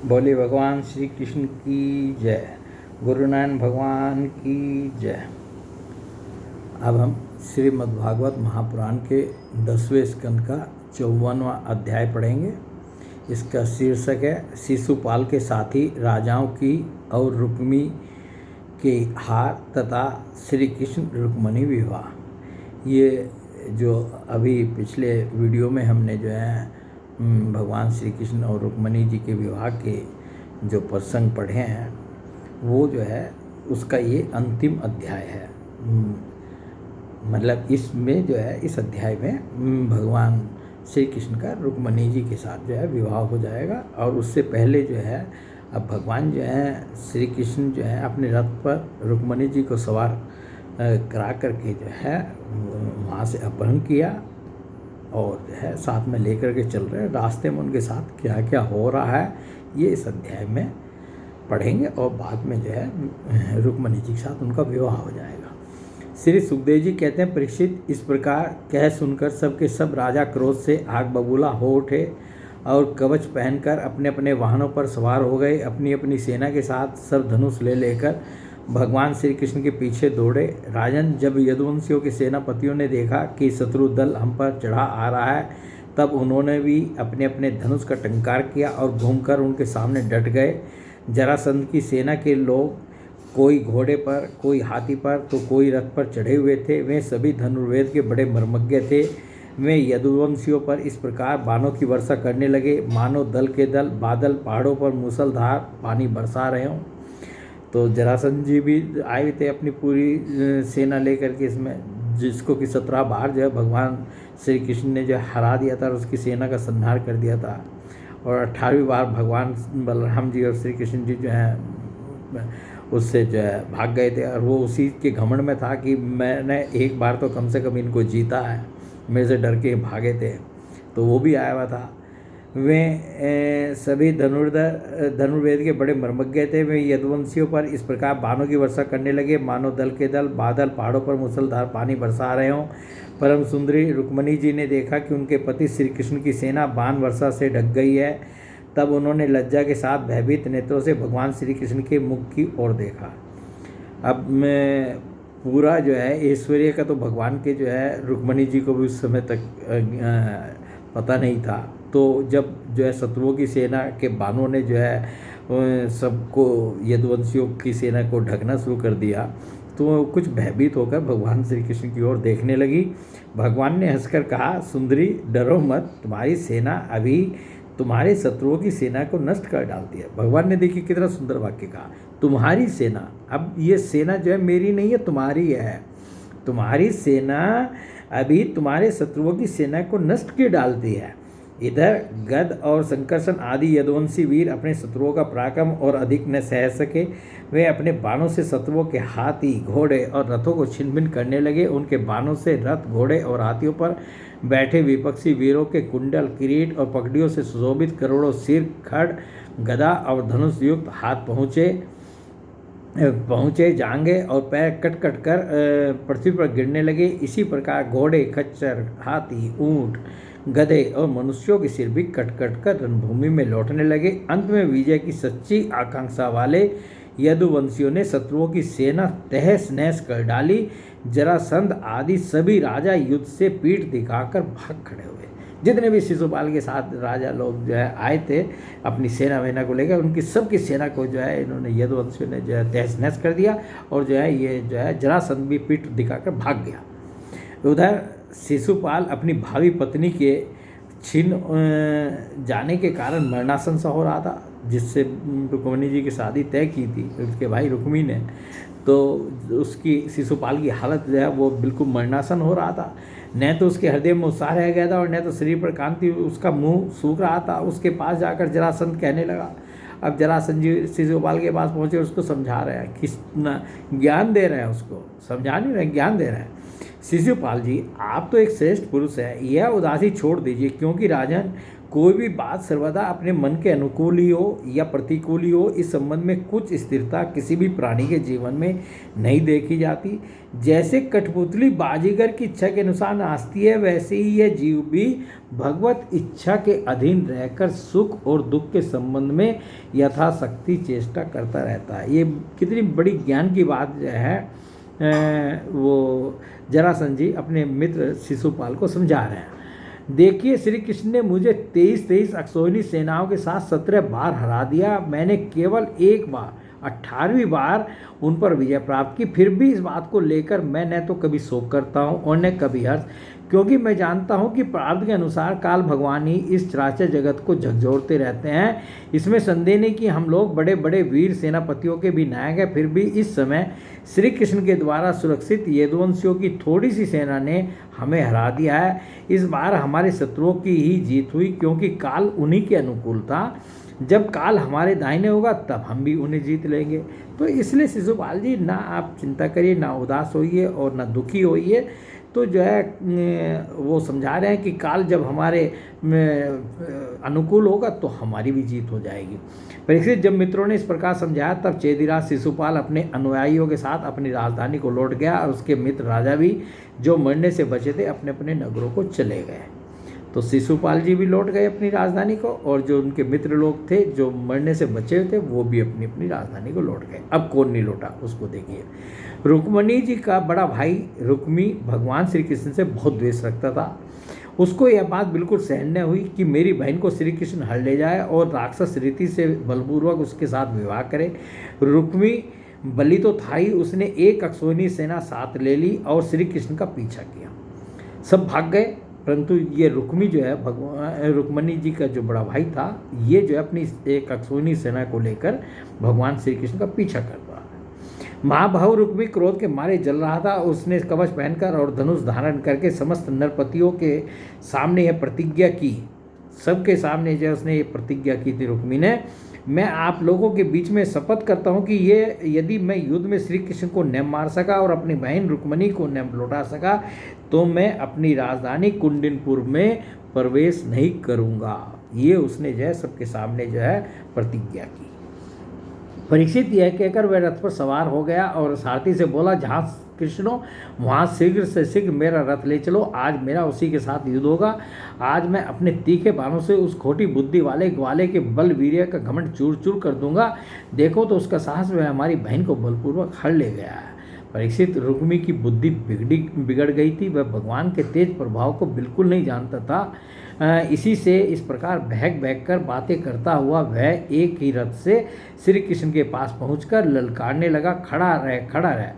बोले भगवान श्री कृष्ण की जय, गुरु नानक भगवान की जय। अब हम श्रीमद्भागवत महापुराण के 10वें स्कंद का 54वां अध्याय पढ़ेंगे। इसका शीर्षक है शिशुपाल के साथी राजाओं की और रुक्मी के हार तथा श्री कृष्ण रुक्मणी विवाह। ये जो अभी पिछले वीडियो में हमने जो है भगवान श्री कृष्ण और रुक्मणी जी के विवाह के जो प्रसंग पढ़े हैं वो जो है उसका ये अंतिम अध्याय है। मतलब इसमें जो है इस अध्याय में भगवान श्री कृष्ण का रुक्मणी जी के साथ जो है विवाह हो जाएगा। और उससे पहले जो है अब भगवान जो है श्री कृष्ण जो है अपने रथ पर रुक्मणी जी को सवार करा करके जो है वहाँ से अपहरण किया और जो है साथ में लेकर के चल रहे हैं। रास्ते में उनके साथ क्या क्या हो रहा है ये इस अध्याय में पढ़ेंगे और बाद में जो है रुक्मणी जी के साथ उनका विवाह हो जाएगा। श्री सुखदेव जी कहते हैं, परीक्षित इस प्रकार कह सुनकर सबके सब राजा क्रोध से आग बबूला हो उठे और कवच पहनकर अपने अपने वाहनों पर सवार हो गए। अपनी अपनी सेना के साथ सब धनुष ले लेकर भगवान श्री कृष्ण के पीछे दौड़े। राजन, जब यदुवंशियों के सेनापतियों ने देखा कि शत्रु दल हम पर चढ़ा आ रहा है तब उन्होंने भी अपने अपने धनुष का टंकार किया और घूमकर उनके सामने डट गए। जरासंध की सेना के लोग कोई घोड़े पर, कोई हाथी पर तो कोई रथ पर चढ़े हुए थे। वे सभी धनुर्वेद के बड़े मर्मज्ञ थे। वे यदुवंशियों पर इस प्रकार बाणों की वर्षा करने लगे मानो दल के दल बादल पहाड़ों पर मूसलधार पानी बरसा रहे हों। तो जरासंध जी भी आए हुए थे अपनी पूरी सेना लेकर के, इसमें जिसको कि 17 बार जो है भगवान श्री कृष्ण ने जो हरा दिया था और उसकी सेना का संहार कर दिया था। और 18वीं बार भगवान बलराम जी और श्री कृष्ण जी जो हैं उससे जो है भाग गए थे। और वो उसी के घमंड में था कि मैंने एक बार तो कम से कम इनको जीता है, मेरे से डर के भागे थे। तो वो भी आया हुआ था। वे सभी धनुर्वेद के बड़े मर्मज्ञ थे। वे यदुवंशियों पर इस प्रकार बाणों की वर्षा करने लगे मानो दल के दल बादल पहाड़ों पर मूसलधार पानी बरसा रहे हों। परम सुंदरी रुक्मणी जी ने देखा कि उनके पति श्री कृष्ण की सेना बाण वर्षा से ढक गई है। तब उन्होंने लज्जा के साथ भयभीत नेत्रों से भगवान श्री कृष्ण के मुख की ओर देखा। अब मैं पूरा जो है ऐश्वर्य का तो भगवान के जो है रुक्मणी जी को भी उस समय तक पता नहीं था। तो जब जो है शत्रुओं की सेना के बाणों ने जो है सबको यदुवंशियों की सेना को ढकना शुरू कर दिया तो कुछ भयभीत होकर भगवान श्री कृष्ण की ओर देखने लगी। भगवान ने हंसकर कहा, सुंदरी डरो मत, तुम्हारी सेना अभी तुम्हारे शत्रुओं की सेना को नष्ट कर डालती है। भगवान ने देखिए कितना सुंदर वाक्य कहा, तुम्हारी सेना। अब ये सेना जो है मेरी नहीं है, तुम्हारी है। तुम्हारी सेना अभी तुम्हारे शत्रुओं की सेना को नष्ट कर डालती है। इधर गद और संकर्षण आदि यदुवंशी वीर अपने शत्रुओं का पराक्रम और अधिक न सह सके। वे अपने बाणों से शत्रुओं के हाथी, घोड़े और रथों को छिन्न करने लगे। उनके बाणों से रथ, घोड़े और हाथियों पर बैठे विपक्षी वीरों के कुंडल, किरीट और पगड़ियों से सुशोभित करोड़ों सिर, खड़, गदा और धनुष युक्त हाथ पहुँचे जांघें और पैर कट कट कर पृथ्वी पर गिरने लगे। इसी प्रकार घोड़े, खच्चर, हाथी, ऊंट, गधे और मनुष्यों के सिर भी कट कट कर रणभूमि में लौटने लगे। अंत में विजय की सच्ची आकांक्षा वाले यदुवंशियों ने शत्रुओं की सेना तहस नहस कर डाली। जरासंध आदि सभी राजा युद्ध से पीठ दिखाकर भाग खड़े हुए। जितने भी शिशुपाल के साथ राजा लोग जो है आए थे अपनी सेना वेना को लेकर, उनकी सबकी सेना को जो है इन्होंने यदुवंशियों ने जो है तहस नहस कर दिया। और जो है ये जो है जरासंध भी पीठ दिखाकर भाग गया। उधर शिशुपाल अपनी भावी पत्नी के छीन जाने के कारण मरणासन सा हो रहा था, जिससे रुक्मणी जी की शादी तय की थी उसके भाई रुक्मी ने। तो उसकी शिशुपाल की हालत जो है वो बिल्कुल मरणासन हो रहा था। न तो उसके हृदय में उत्साह रह गया था और न तो शरीर पर कांति, उसका मुंह सूख रहा था। उसके पास जाकर जरासंध कहने लगा। अब जरासंध जी शिशुपाल के पास पहुँचे, उसको समझा रहे हैं, किस ज्ञान दे रहे हैं, उसको समझा नहीं रहे, ज्ञान दे रहे हैं। शिशुपाल जी, आप तो एक श्रेष्ठ पुरुष हैं, यह उदासी छोड़ दीजिए, क्योंकि राजन कोई भी बात सर्वदा अपने मन के अनुकूल ही हो या प्रतिकूल ही हो, इस संबंध में कुछ स्थिरता किसी भी प्राणी के जीवन में नहीं देखी जाती। जैसे कठपुतली बाजीगर की इच्छा के अनुसार नाचती है, वैसे ही यह जीव भी भगवत इच्छा के अधीन रहकर सुख और दुख के संबंध में यथाशक्ति चेष्टा करता रहता है। ये कितनी बड़ी ज्ञान की बात है वो जरासंध जी अपने मित्र शिशुपाल को समझा रहे हैं। देखिए, श्री कृष्ण ने मुझे 23 अक्षौहिणी सेनाओं के साथ 17 बार हरा दिया। मैंने केवल एक बार 18वीं बार उन पर विजय प्राप्त की। फिर भी इस बात को लेकर मैं न तो कभी शोक करता हूँ और न कभी हर्ष, क्योंकि मैं जानता हूँ कि प्रारब्ध के अनुसार काल भगवान ही इस चराचर जगत को झकझोरते रहते हैं। इसमें संदेह नहीं कि हम लोग बड़े बड़े वीर सेनापतियों के भी नायक हैं, फिर भी इस समय श्री कृष्ण के द्वारा सुरक्षित यदुवंशियों की थोड़ी सी सेना ने हमें हरा दिया है। इस बार हमारे शत्रुओं की ही जीत हुई, क्योंकि काल उन्हीं के अनुकूल था। जब काल हमारे दाहिने होगा तब हम भी उन्हें जीत लेंगे। तो इसलिए शिशुपाल जी, ना आप चिंता करिए, ना उदास होइए और ना दुखी होइए। तो जो है वो समझा रहे हैं कि काल जब हमारे अनुकूल होगा तो हमारी भी जीत हो जाएगी। परीक्षित जब मित्रों ने इस प्रकार समझाया, तब चेदिराज शिशुपाल अपने अनुयायियों के साथ अपनी राजधानी को लौट गया और उसके मित्र राजा भी, जो मरने से बचे थे, अपने अपने नगरों को चले गए। तो शिशुपाल जी भी लौट गए अपनी राजधानी को, और जो उनके मित्र लोग थे जो मरने से बचे थे वो भी अपनी अपनी राजधानी को लौट गए। अब कौन नहीं लौटा उसको देखिए। रुक्मणी जी का बड़ा भाई रुक्मी भगवान श्री कृष्ण से बहुत द्वेष रखता था। उसको यह बात बिल्कुल सहन न हुई कि मेरी बहन को श्री कृष्ण हर ले जाए और राक्षस रीति से बलपूर्वक उसके साथ विवाह करे। रुक्मी बलि तो था ही, उसने एक अक्षौहिणी सेना साथ ले ली और श्री कृष्ण का पीछा किया। सब भाग गए, परंतु ये रुक्मी जो है भगवान रुक्मणी जी का जो बड़ा भाई था, ये जो है अपनी एक अक्षौहिणी सेना को लेकर भगवान श्री कृष्ण का पीछा कर रहा है। महाभाव रुक्मी क्रोध के मारे जल रहा था। उसने कवच पहनकर और धनुष धारण करके समस्त नरपतियों के सामने यह प्रतिज्ञा की, सबके सामने जो उसने ये प्रतिज्ञा की थी रुक्मी ने, मैं आप लोगों के बीच में शपथ करता हूँ कि ये यदि मैं युद्ध में श्री कृष्ण को न मार सका और अपनी बहन रुक्मणी को न लौटा सका, तो मैं अपनी राजधानी कुंडिनपुर में प्रवेश नहीं करूँगा। ये उसने जो है सबके सामने जो है प्रतिज्ञा की। परीक्षित यह कहकर वह रथ पर सवार हो गया और सारथी से बोला, जहाँ कृष्णो वहाँ शीघ्र से शीघ्र मेरा रथ ले चलो, आज मेरा उसी के साथ युद्ध होगा। आज मैं अपने तीखे बाणों से उस खोटी बुद्धि वाले ग्वाले के बल वीर्य का घमंड चूर चूर कर दूंगा। देखो तो उसका साहस वह हमारी बहन को बलपूर्वक हर ले गया है। परीक्षित, रुक्मी की बुद्धि बिगड़ गई थी। वह भगवान के तेज प्रभाव को बिल्कुल नहीं जानता था। इसी से इस प्रकार बहक बहक कर बातें करता हुआ वह एक ही रथ से श्री कृष्ण के पास पहुंचकर ललकारने लगा, खड़ा रह खड़ा रह।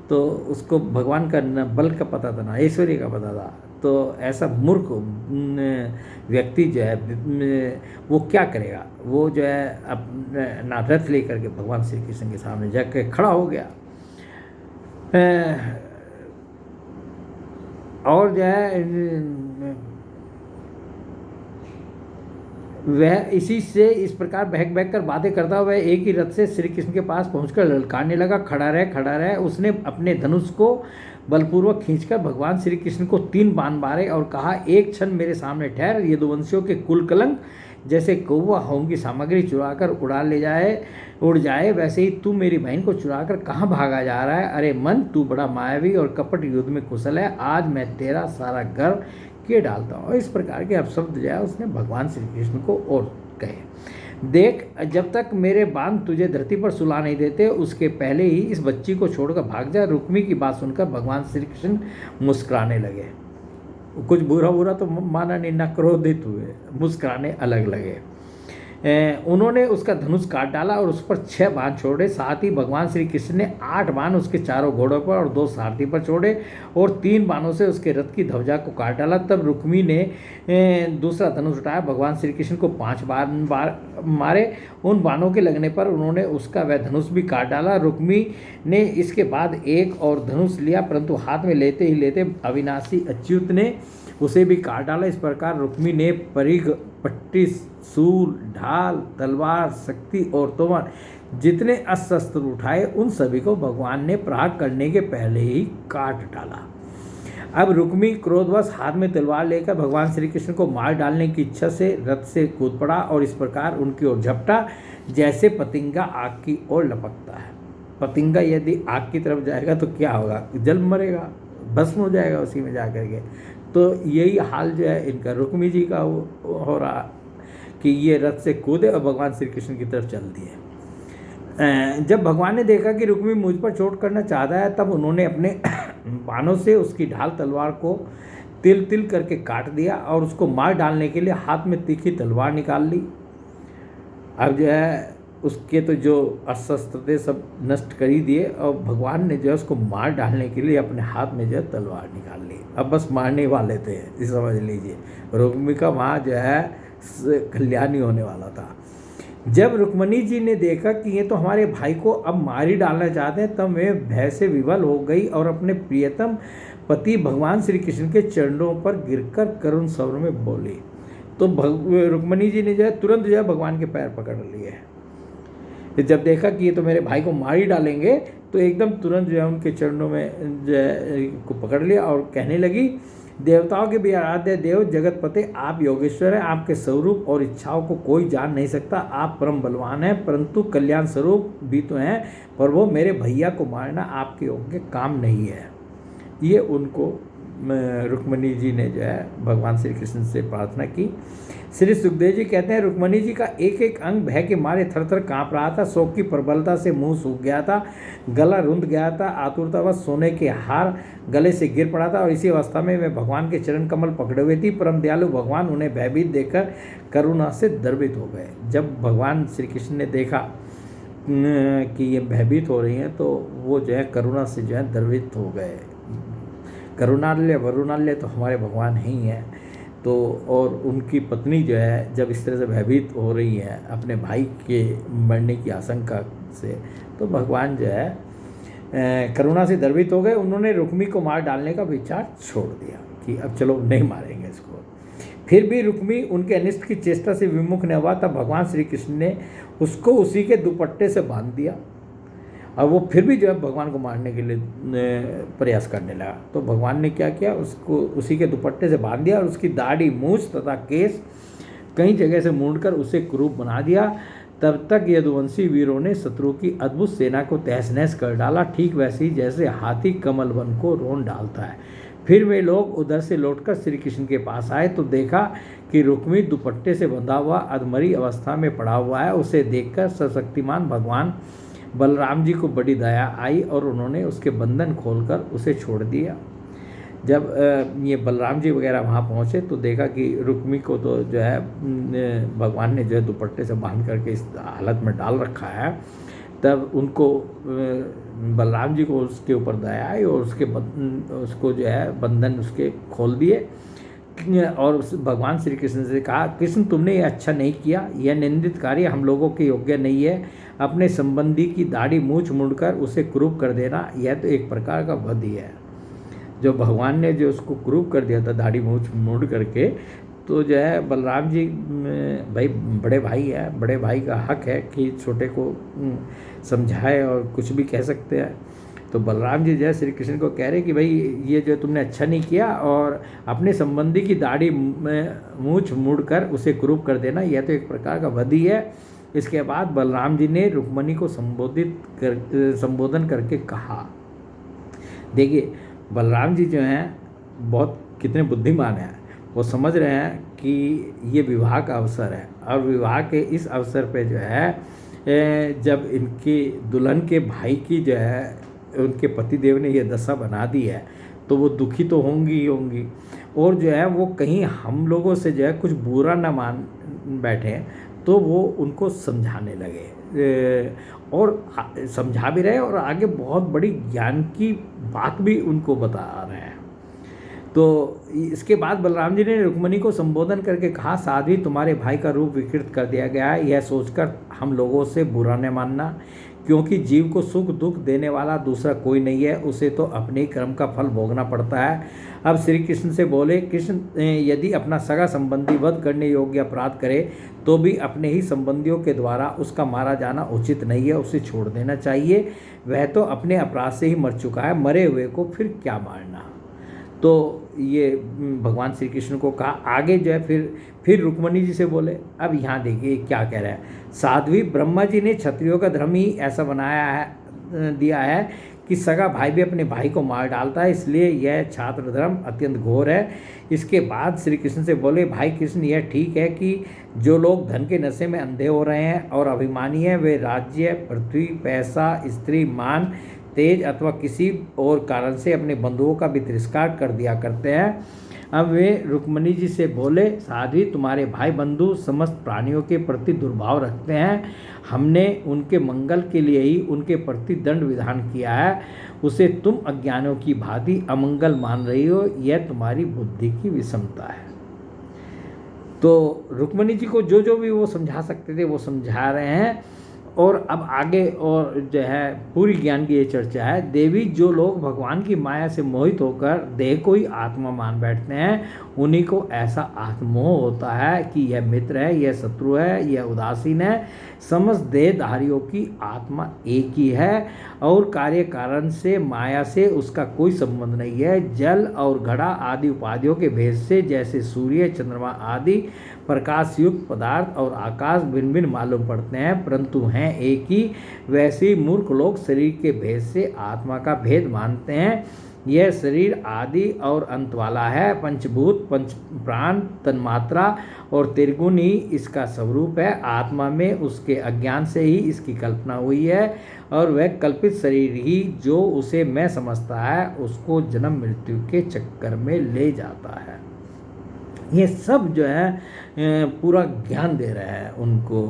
तो उसको भगवान का न बल का पता था ना ऐश्वर्य का पता था। तो ऐसा मूर्ख व्यक्ति जो है वो क्या करेगा, वो जो है अपना रथ लेकर के भगवान श्री कृष्ण के सामने जाकर खड़ा हो गया। और जो है वह इसी से इस प्रकार बहक बहक कर बातें करता हुआ एक ही रथ से श्री कृष्ण के पास पहुंचकर ललकारने लगा, खड़ा रहे खड़ा रहे। उसने अपने धनुष को बलपूर्वक खींचकर भगवान श्री कृष्ण को 3 बाण मारे और कहा, एक क्षण मेरे सामने ठहर। यदुवंशियों के कुल कलंक जैसे कौवा होम की सामग्री चुराकर उड़ जाए, वैसे ही तू मेरी बहन को चुराकर कहाँ भागा जा रहा है। अरे मन, तू बड़ा मायावी और कपट युद्ध में कुशल है। आज मैं तेरा सारा गर्व के डालता हूँ। इस प्रकार के अपशब्द जो है उसने भगवान श्री कृष्ण को और कहे। देख, जब तक मेरे बाण तुझे धरती पर सुला नहीं देते, उसके पहले ही इस बच्ची को छोड़कर भाग जा। रुक्मी की बात सुनकर भगवान श्री कृष्ण मुस्कुराने लगे। कुछ बुरा तो माना नहीं, न क्रोधित हुए, मुस्कुराने अलग लगे। उन्होंने उसका धनुष काट डाला और उस पर 6 बाण छोड़े। साथ ही भगवान श्री कृष्ण ने 8 बाण उसके चारों घोड़ों पर और 2 सारथी पर छोड़े और 3 बाणों से उसके रथ की ध्वजा को काट डाला। तब रुक्मी ने दूसरा धनुष उठाया, भगवान श्री कृष्ण को 5 बार मारे। उन बाणों के लगने पर उन्होंने उसका वह धनुष भी काट डाला। रुक्मी ने इसके बाद एक और धनुष लिया, परंतु हाथ में लेते ही लेते अविनाशी अच्युत ने उसे भी काट डाला। इस प्रकार रुक्मी ने परिघ, पट्टी, सूल, ढाल, तलवार, शक्ति और तोमर जितने अस्त्र शस्त्र उठाए, उन सभी को भगवान ने प्रहार करने के पहले ही काट डाला। अब रुक्मी क्रोधवश हाथ में तलवार लेकर भगवान श्री कृष्ण को मार डालने की इच्छा से रथ से कूद पड़ा और इस प्रकार उनकी ओर झपटा जैसे पतिंगा आग की ओर लपकता है। पतिंगा यदि आग की तरफ जाएगा तो क्या होगा, जल मरेगा, भस्म हो जाएगा उसी में जा कर के। तो यही हाल जो है इनका रुक्मी जी का हो रहा कि ये रथ से कूदे और भगवान श्री कृष्ण की तरफ चल दिए। जब भगवान ने देखा कि रुक्मी मुझ पर चोट करना चाहता है, तब उन्होंने अपने बाणों से उसकी ढाल तलवार को तिल तिल करके काट दिया और उसको मार डालने के लिए हाथ में तीखी तलवार निकाल ली। अब जो है उसके तो जो अस्त्र थे सब नष्ट कर ही दिए और भगवान ने जो है उसको मार डालने के लिए अपने हाथ में जो है तलवार निकाल ली। अब बस मारने वाले थे, इस समझ लीजिए रुक्मी का वहाँ जो है कल्याण ही होने वाला था। जब रुक्मणी जी ने देखा कि ये तो हमारे भाई को अब मार ही डालना चाहते हैं, तब वे भय से विवल हो गई और अपने प्रियतम पति भगवान श्री कृष्ण के चरणों पर गिरकर करुण स्वर में बोली। तो रुक्मणी जी ने जो है तुरंत जो है भगवान के पैर पकड़ लिए। जब देखा कि ये तो मेरे भाई को मार ही डालेंगे, तो एकदम तुरंत जो है उनके चरणों में जो है को पकड़ लिया और कहने लगी, देवताओं के भी आराध्य देव जगतपते, आप योगेश्वर हैं, आपके स्वरूप और इच्छाओं को कोई जान नहीं सकता। आप परम बलवान हैं, परंतु कल्याण स्वरूप भी तो हैं। पर वो मेरे भैया को मारना आपके योग्य काम नहीं है। ये उनको रुक्मणी जी ने जो है भगवान श्री कृष्ण से प्रार्थना की। श्री सुखदेव जी कहते हैं, रुक्मणी जी का एक एक अंग भय के मारे थरथर काँप रहा था। शोक की प्रबलता से मुंह सूख गया था, गला रुंध गया था, आतुरतावश सोने के हार गले से गिर पड़ा था और इसी अवस्था में वे भगवान के चरण कमल पकड़े हुए थी। परम दयालु भगवान उन्हें भयभीत देखकर करुणा से द्रवित हो गए। जब भगवान श्री कृष्ण ने देखा कि ये भयभीत हो रही हैं, तो वो जो है करुणा से जो है द्रवित हो गए। करुणालय वरुणालय तो हमारे भगवान ही हैं। तो और उनकी पत्नी जो है जब इस तरह से भयभीत हो रही है अपने भाई के मरने की आशंका से, तो भगवान जो है करुणा से द्रवित हो गए। उन्होंने रुक्मी को मार डालने का विचार छोड़ दिया कि अब चलो नहीं मारेंगे इसको। फिर भी रुक्मी उनके अनिष्ट की चेष्टा से विमुख न हुआ, तब भगवान श्री कृष्ण ने उसको उसी के दुपट्टे से बांध दिया और वो फिर भी जो है भगवान को मारने के लिए प्रयास करने लगा। तो भगवान ने क्या किया, उसको उसी के दुपट्टे से बांध दिया और उसकी दाढ़ी, मूछ तथा केस कई जगह से मूंढकर उसे क्रूप बना दिया। तब तक यदुवंशी वीरों ने शत्रु की अद्भुत सेना को तहस नहस कर डाला, ठीक वैसे ही जैसे हाथी कमल वन को रोन डालता है। फिर वे लोग उधर से लौटकर श्री कृष्ण के पास आए तो देखा कि रुक्मी दुपट्टे से बंधा हुआ अधमरी अवस्था में पड़ा हुआ है। उसे देखकर सशक्तिमान भगवान बलराम जी को बड़ी दया आई और उन्होंने उसके बंधन खोलकर उसे छोड़ दिया। जब ये बलराम जी वगैरह वहाँ पहुँचे तो देखा कि रुक्मी को तो जो है भगवान ने जो है दुपट्टे से बांध करके इस हालत में डाल रखा है। तब उनको बलराम जी को उसके ऊपर दया आई और उसको जो है बंधन उसके खोल दिए और भगवान श्री कृष्ण से कहा, कृष्ण तुमने ये अच्छा नहीं किया, यह निंदित कार्य हम लोगों के योग्य नहीं है। अपने संबंधी की दाढ़ी मूछ मुड़कर उसे क्रूप कर देना, यह तो एक प्रकार का वध ही है। जो भगवान ने जो उसको क्रूप कर दिया था दाढ़ी मूछ मुड़ करके, तो जो है बलराम जी भाई बड़े भाई है, बड़े भाई का हक है कि छोटे को समझाए और कुछ भी कह सकते हैं। तो बलराम जी जो है श्री कृष्ण को कह रहे कि भाई ये जो तुमने अच्छा नहीं किया और अपने संबंधी की दाढ़ी मूछ मुड़कर उसे क्रूप कर देना, यह तो एक प्रकार का वध ही है। इसके बाद बलराम जी ने रुक्मणी को संबोधन करके कहा, देखिए बलराम जी जो हैं बहुत कितने बुद्धिमान हैं। वो समझ रहे हैं कि ये विवाह का अवसर है और विवाह के इस अवसर पे जो है जब इनकी दुल्हन के भाई की जो है उनके पतिदेव ने ये दशा बना दी है तो वो दुखी तो होंगी ही होंगी और जो है वो कहीं हम लोगों से जो है कुछ बुरा ना मान बैठे, तो वो उनको समझाने लगे और समझा भी रहे और आगे बहुत बड़ी ज्ञान की बात भी उनको बता रहे हैं। तो इसके बाद बलराम जी ने रुक्मणी को संबोधन करके कहा, साध्वी तुम्हारे भाई का रूप विकृत कर दिया गया है, यह सोचकर हम लोगों से बुरा न मानना, क्योंकि जीव को सुख दुख देने वाला दूसरा कोई नहीं है, उसे तो अपने ही कर्म का फल भोगना पड़ता है। अब श्री कृष्ण से बोले, कृष्ण यदि अपना सगा संबंधी वध करने योग्य अपराध करे तो भी अपने ही संबंधियों के द्वारा उसका मारा जाना उचित नहीं है, उसे छोड़ देना चाहिए। वह तो अपने अपराध से ही मर चुका है, मरे हुए को फिर क्या मारना। तो ये भगवान श्री कृष्ण को कहा। आगे जो है फिर रुक्मणी जी से बोले। अब यहाँ देखिए क्या कह रहा है। साध्वी, ब्रह्मा जी ने क्षत्रियों का धर्म ही ऐसा बनाया है, दिया है कि सगा भाई भी अपने भाई को मार डालता है, इसलिए यह छात्र धर्म अत्यंत घोर है। इसके बाद श्री कृष्ण से बोले, भाई कृष्ण, यह ठीक है कि जो लोग धन के नशे में अंधे हो रहे हैं और अभिमानी हैं, वे राज्य, पृथ्वी, पैसा, स्त्री, मान, तेज अथवा किसी और कारण से अपने बंधुओं का भी तिरस्कार कर दिया करते हैं। अब वे रुक्मणी जी से बोले, साध्वी, तुम्हारे भाई बंधु समस्त प्राणियों के प्रति दुर्भाव रखते हैं। हमने उनके मंगल के लिए ही उनके प्रति दंड विधान किया है। उसे तुम अज्ञानियों की भांति अमंगल मान रही हो, यह तुम्हारी बुद्धि की विषमता है। तो रुक्मणी जी को जो जो भी वो समझा सकते थे वो समझा रहे हैं। और अब आगे और जो है पूरी ज्ञान की ये चर्चा है। देवी, जो लोग भगवान की माया से मोहित होकर देह को ही आत्मा मान बैठते हैं, उन्हीं को ऐसा आत्मोह होता है कि यह मित्र है, यह शत्रु है, यह उदासीन है। समस्त देहधारियों की आत्मा एक ही है और कार्य कारण से, माया से उसका कोई संबंध नहीं है। जल और घड़ा आदि उपाधियों के भेद से, जैसे सूर्य, चंद्रमा आदि प्रकाश युक्त पदार्थ और आकाश भिन्न भिन्न मालूम पड़ते हैं परंतु हैं एक ही, वैसे ही मूर्ख लोग शरीर के भेद से आत्मा का भेद मानते हैं। यह शरीर आदि और अंत वाला है। पंचभूत, पंच प्राण, तन्मात्रा और त्रिगुण ही इसका स्वरूप है। आत्मा में उसके अज्ञान से ही इसकी कल्पना हुई है और वह कल्पित शरीर ही जो उसे मैं समझता है, उसको जन्म मृत्यु के चक्कर में ले जाता है। ये सब जो है पूरा ज्ञान दे रहे हैं उनको।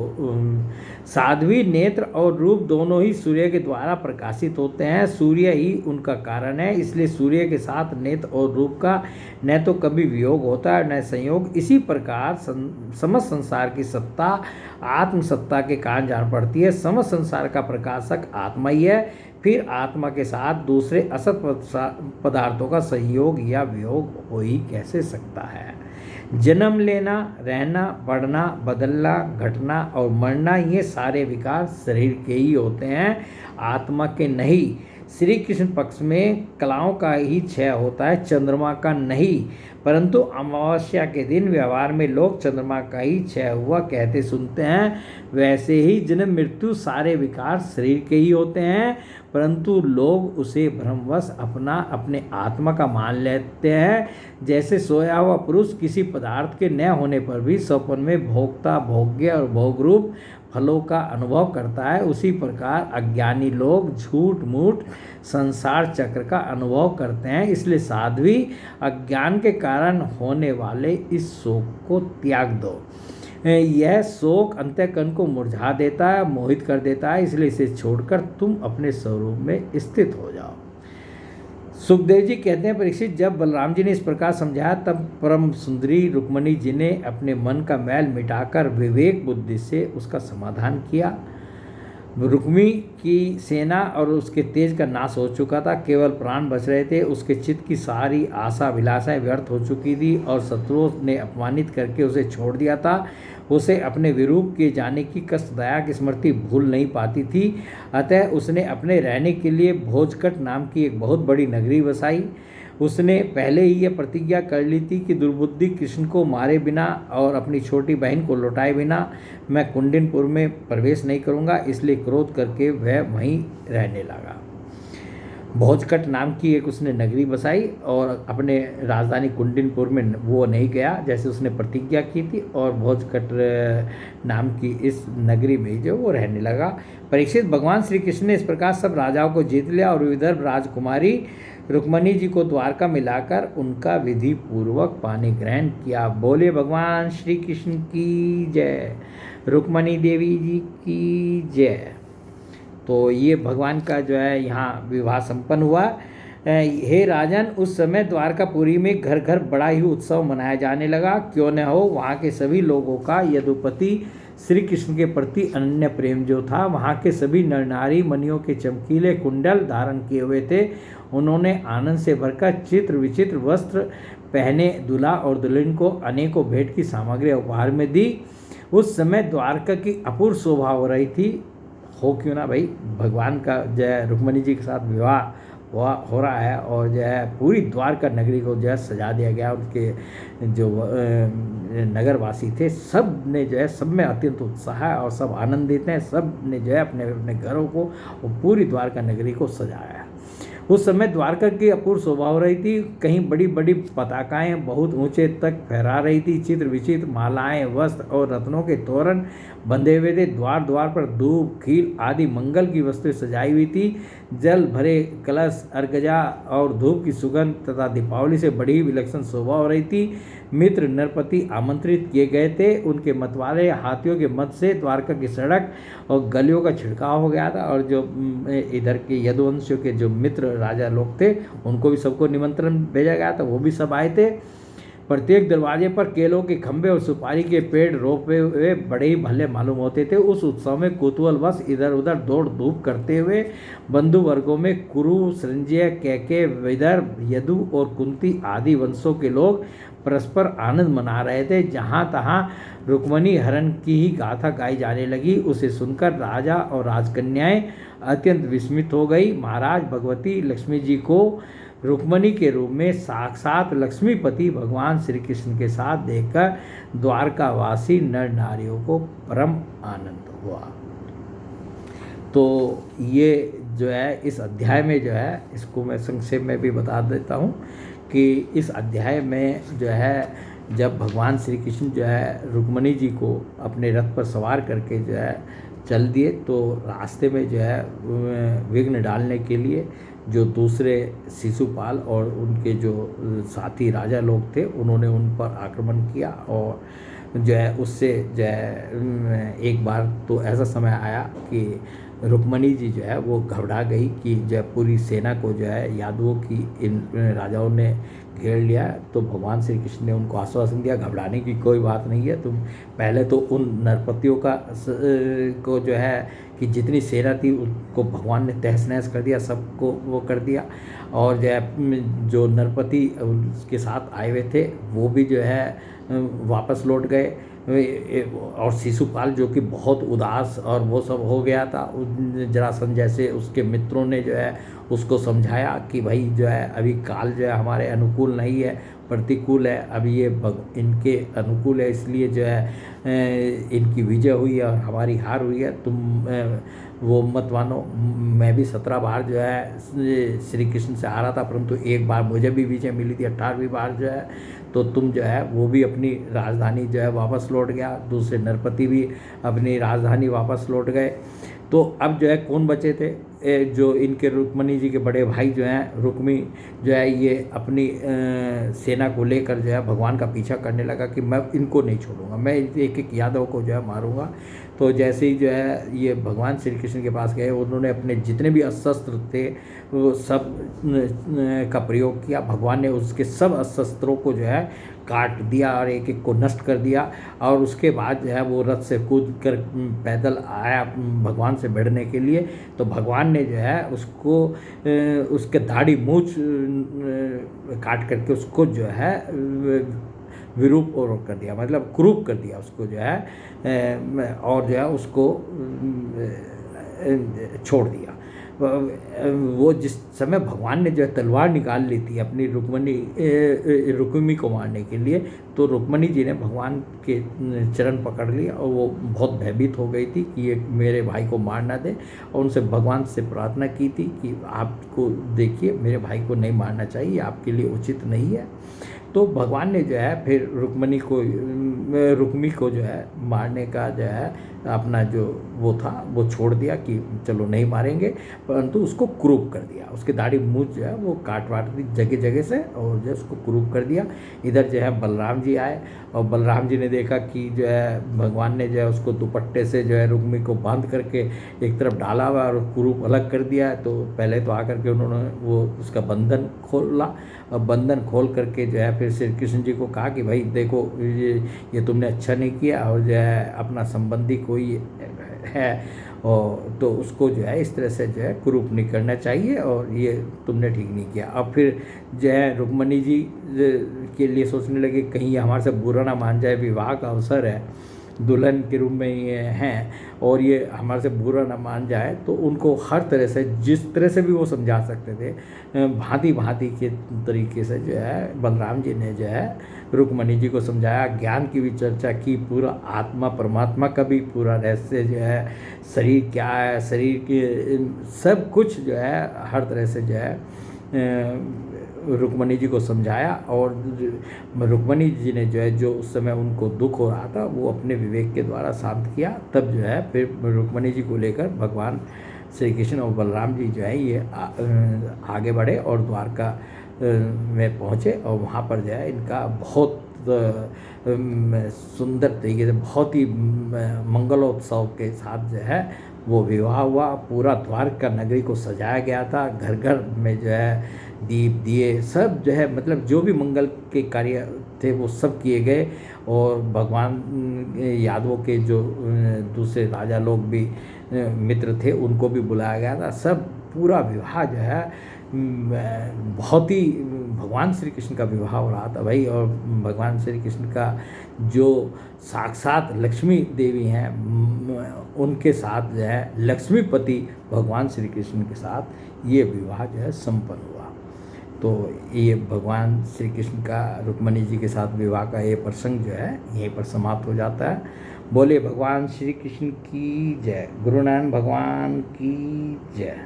साध्वी, नेत्र और रूप दोनों ही सूर्य के द्वारा प्रकाशित होते हैं। सूर्य ही उनका कारण है, इसलिए सूर्य के साथ नेत्र और रूप का न तो कभी वियोग होता है न संयोग। इसी प्रकार समस्त संसार की सत्ता आत्म सत्ता के कारण जान पड़ती है। समस्त संसार का प्रकाशक आत्मा ही है। फिर आत्मा के साथ दूसरे असत पदार्थों का संयोग या वियोग हो ही कैसे सकता है। जन्म लेना, रहना, बढ़ना, बदलना, घटना और मरना, ये सारे विकार शरीर के ही होते हैं, आत्मा के नहीं। श्री कृष्ण पक्ष में कलाओं का ही क्षय होता है, चंद्रमा का नहीं। परंतु अमावस्या के दिन व्यवहार में लोग चंद्रमा का ही क्षय हुआ कहते सुनते हैं। वैसे ही जन्म मृत्यु सारे विकार शरीर के ही होते हैं, परंतु लोग उसे भ्रमवश अपने आत्मा का मान लेते हैं। जैसे सोया हुआ पुरुष किसी पदार्थ के न होने पर भी स्वप्न में भोक्ता, भोग्य और भोगरूप फलों का अनुभव करता है, उसी प्रकार अज्ञानी लोग झूठ मूठ संसार चक्र का अनुभव करते हैं। इसलिए साध्वी, अज्ञान के कारण होने वाले इस शोक को त्याग दो। यह शोक अंतःकरण को मुरझा देता है, मोहित कर देता है, इसलिए इसे छोड़कर तुम अपने स्वरूप में स्थित हो जाओ। सुखदेव जी कहते हैं, परीक्षित, जब बलराम जी ने इस प्रकार समझाया तब परम सुंदरी रुक्मणी जी ने अपने मन का मैल मिटाकर विवेक बुद्धि से उसका समाधान किया। रुक्मी की सेना और उसके तेज का नाश हो चुका था, केवल प्राण बच रहे थे। उसके चित्त की सारी आशा अभिलाषाएं व्यर्थ हो चुकी थी और शत्रुओं ने अपमानित करके उसे छोड़ दिया था। उसे अपने विरूप किए जाने की कष्टदायक स्मृति भूल नहीं पाती थी। अतः उसने अपने रहने के लिए भोजकट नाम की एक बहुत बड़ी नगरी बसाई। उसने पहले ही यह प्रतिज्ञा कर ली थी कि दुर्बुद्धि कृष्ण को मारे बिना और अपनी छोटी बहन को लौटाए बिना मैं कुंडिनपुर में प्रवेश नहीं करूंगा। इसलिए क्रोध करके वह वहीं रहने लगा। भोजकट नाम की एक उसने नगरी बसाई और अपने राजधानी कुंडिनपुर में वो नहीं गया जैसे उसने प्रतिज्ञा की थी, और भोजकट नाम की इस नगरी में जो वो रहने लगा। परीक्षित, भगवान श्री कृष्ण ने इस प्रकार सब राजाओं को जीत लिया और विदर्भ राजकुमारी रुक्मणी जी को द्वारका मिलाकर उनका विधि पूर्वक पानी ग्रहण किया। बोले भगवान श्री कृष्ण की जय, रुक्मणी देवी जी की जय। तो ये भगवान का जो है यहाँ विवाह संपन्न हुआ। हे राजन, उस समय द्वारकापुरी में घर घर बड़ा ही उत्सव मनाया जाने लगा। क्यों न हो, वहाँ के सभी लोगों का यदुपति श्री कृष्ण के प्रति अनन्य प्रेम जो था। वहाँ के सभी नर नारी मणियों के चमकीले कुंडल धारण किए हुए थे। उन्होंने आनंद से भरकर चित्र विचित्र वस्त्र पहने दूल्हा और दुल्हन को अनेकों भेंट की सामग्री उपहार में दी। उस समय द्वारका की अपूर्व शोभा हो रही थी। हो क्यों ना भाई, भगवान का जय रुक्मणी जी के साथ विवाह हो रहा है और जो है पूरी द्वारका नगरी को जो है सजा दिया गया। उनके जो नगरवासी थे सब ने जो है, सब में अत्यंत उत्साह है और सब आनंदित हैं। सब ने जो है अपने अपने घरों को और पूरी द्वारका नगरी को सजाया है। उस समय द्वारका की अपूर्व शोभा हो रही थी। कहीं बड़ी बड़ी पताकाएं बहुत ऊंचे तक फहरा रही थी। चित्र विचित्र मालाएं, वस्त्र और रत्नों के तोरण बंधे हुए थे। द्वार द्वार पर धूप, खील आदि मंगल की वस्तुएं सजाई हुई थी। जल भरे कलश, अर्गजा और धूप की सुगंध तथा दीपावली से बड़ी विलक्षण शोभा हो रही थी। मित्र नरपति आमंत्रित किए गए थे। उनके मतवाले हाथियों के मत से द्वारका की सड़क और गलियों का छिड़काव हो गया था। और जो इधर के यदुवंशियों के जो मित्र राजा लोग थे उनको भी सबको निमंत्रण भेजा गया था, वो भी सब आए थे। प्रत्येक दरवाजे पर केलों के खंभे और सुपारी के पेड़ रोपे हुए बड़े ही भले मालूम होते थे। उस उत्सव में कुतूहलवश इधर उधर दौड़ धूप करते हुए बंधु वर्गों में कुरु, संजय, कैके, विदर्भ, यदु और कुंती आदि वंशों के लोग परस्पर आनंद मना रहे थे। जहाँ तहाँ रुक्मणी हरण की ही गाथा गाई जाने लगी। उसे सुनकर राजा और राजकन्याएं अत्यंत विस्मित हो गई। महाराज भगवती लक्ष्मी जी को रुक्मणी के रूप में साक्षात लक्ष्मीपति भगवान श्री कृष्ण के साथ देखकर द्वारकावासी नर नारियों को परम आनंद हुआ। तो ये जो है इस अध्याय में जो है, इसको मैं संक्षेप में भी बता देता हूँ कि इस अध्याय में जो है जब भगवान श्री कृष्ण जो है रुक्मणी जी को अपने रथ पर सवार करके जो है चल दिए, तो रास्ते में जो है विघ्न डालने के लिए जो दूसरे शिशुपाल और उनके जो साथी राजा लोग थे उन्होंने उन पर आक्रमण किया। और जो है उससे जो है एक बार तो ऐसा समय आया कि रुक्मणी जी जो है वो घबरा गई कि जो पूरी सेना को जो है यादवों की इन राजाओं ने घेर लिया। तो भगवान श्री कृष्ण ने उनको आश्वासन दिया, घबराने की कोई बात नहीं है। तुम पहले तो उन नरपतियों का को जो है कि जितनी सेना थी उसको भगवान ने तहस नहस कर दिया, सबको वो कर दिया। और जो है जो नरपति उसके साथ आए हुए थे वो भी जो है वापस लौट गए। और शिशुपाल जो कि बहुत उदास और वो सब हो गया था, जरासंध जैसे उसके मित्रों ने जो है उसको समझाया कि भाई जो है अभी काल जो है हमारे अनुकूल नहीं है, प्रतिकूल है। अभी ये इनके अनुकूल है, इसलिए जो है इनकी विजय हुई है और हमारी हार हुई है। तुम वो मत मानो। मैं भी 17 बार जो है श्री कृष्ण से हारा था, परंतु एक बार मुझे भी विजय मिली थी 18वीं बार जो है। तो तुम जो है वो भी अपनी राजधानी जो है वापस लौट गया, दूसरे नरपति भी अपनी राजधानी वापस लौट गए। तो अब जो है कौन बचे थे, जो इनके रुक्मणी जी के बड़े भाई जो हैं रुक्मी जो है ये अपनी सेना को लेकर जो है भगवान का पीछा करने लगा कि मैं इनको नहीं छोड़ूंगा, मैं एक एक यादव को जो है मारूंगा। तो जैसे ही जो है ये भगवान श्री कृष्ण के पास गए, उन्होंने अपने जितने भी अस्त्र थे वो सब का प्रयोग किया। भगवान ने उसके सब अस्त्रों को जो है काट दिया और एक एक को नष्ट कर दिया। और उसके बाद जो है वो रथ से कूद कर पैदल आया भगवान से भिड़ने के लिए। तो भगवान ने जो है उसको उसके दाढ़ी मूछ काट करके उसको जो है विरूप और कर दिया, मतलब कुरूप कर दिया उसको जो है, और जो है उसको छोड़ दिया। वो जिस समय भगवान ने जो है तलवार निकाल ली थी अपनी रुक्मिणी को मारने के लिए, तो रुक्मणी जी ने भगवान के चरण पकड़ लिए और वो बहुत भयभीत हो गई थी कि ये मेरे भाई को मार ना दे। और उनसे भगवान से प्रार्थना की थी कि आपको देखिए मेरे भाई को नहीं मारना चाहिए, आपके लिए उचित नहीं है। तो भगवान ने जो है फिर रुक्मी को जो है मारने का जो है अपना जो वो था वो छोड़ दिया कि चलो नहीं मारेंगे, परंतु उसको क्रूप कर दिया। उसके दाढ़ी मूछ जो है वो काट वाट दी जगह जगह से और जो है उसको क्रूप कर दिया। इधर जो है बलराम जी आए और बलराम जी ने देखा कि जो है भगवान ने जो है उसको दुपट्टे से जो है रुक्मी को बांध करके एक तरफ डाला हुआ और क्रूप अलग कर दिया। तो पहले तो आकर के उन्होंने वो उसका बंधन खोला और बंधन खोल करके जो है फिर श्री कृष्ण जी को कहा कि भाई देखो ये तुमने अच्छा नहीं किया और जो है अपना संबंधी कोई है और तो उसको जो है इस तरह से जो है कुरूप नहीं करना चाहिए और ये तुमने ठीक नहीं किया। अब फिर जो है रुक्मणी जी के लिए सोचने लगे कहीं ये हमारे से बुरा ना मान जाए, विवाह का अवसर है। दुल्हन के रूप में ये हैं और ये हमारे से बुरा ना मान जाए, तो उनको हर तरह से, जिस तरह से भी वो समझा सकते थे, भांति भांति के तरीके से जो है बलराम जी ने जो है रुक्मणी जी को समझाया, ज्ञान की भी चर्चा की, पूरा आत्मा परमात्मा का भी पूरा रहस्य जो है, शरीर क्या है, शरीर के सब कुछ जो है हर तरह से जो है रुक्मणी जी को समझाया। और रुक्मणी जी ने जो है, जो उस समय उनको दुख हो रहा था, वो अपने विवेक के द्वारा शांत किया। तब जो है फिर रुक्मणी जी को लेकर भगवान श्री कृष्ण और बलराम जी जो है ये आगे बढ़े और द्वारका में पहुँचे। और वहाँ पर जो है इनका बहुत सुंदर तरीके से, बहुत ही मंगलोत्सव के साथ जो है वो विवाह हुआ। पूरा द्वारका नगरी को सजाया गया था, घर घर में जो है दीप दिए सब जो है, मतलब जो भी मंगल के कार्य थे वो सब किए गए। और भगवान यादवों के जो दूसरे राजा लोग भी मित्र थे उनको भी बुलाया गया था। सब पूरा विवाह जो है बहुत ही भगवान श्री कृष्ण का विवाह हो रहा था भाई। और भगवान श्री कृष्ण का जो साक्षात लक्ष्मी देवी हैं उनके साथ जो है लक्ष्मीपति भगवान श्री कृष्ण के साथ ये विवाह जो है संपन्न हुआ। तो ये भगवान श्री कृष्ण का रुक्मणी जी के साथ विवाह का ये प्रसंग जो है यहीं पर समाप्त हो जाता है। बोले भगवान श्री कृष्ण की जय, गुरु नानक भगवान की जय।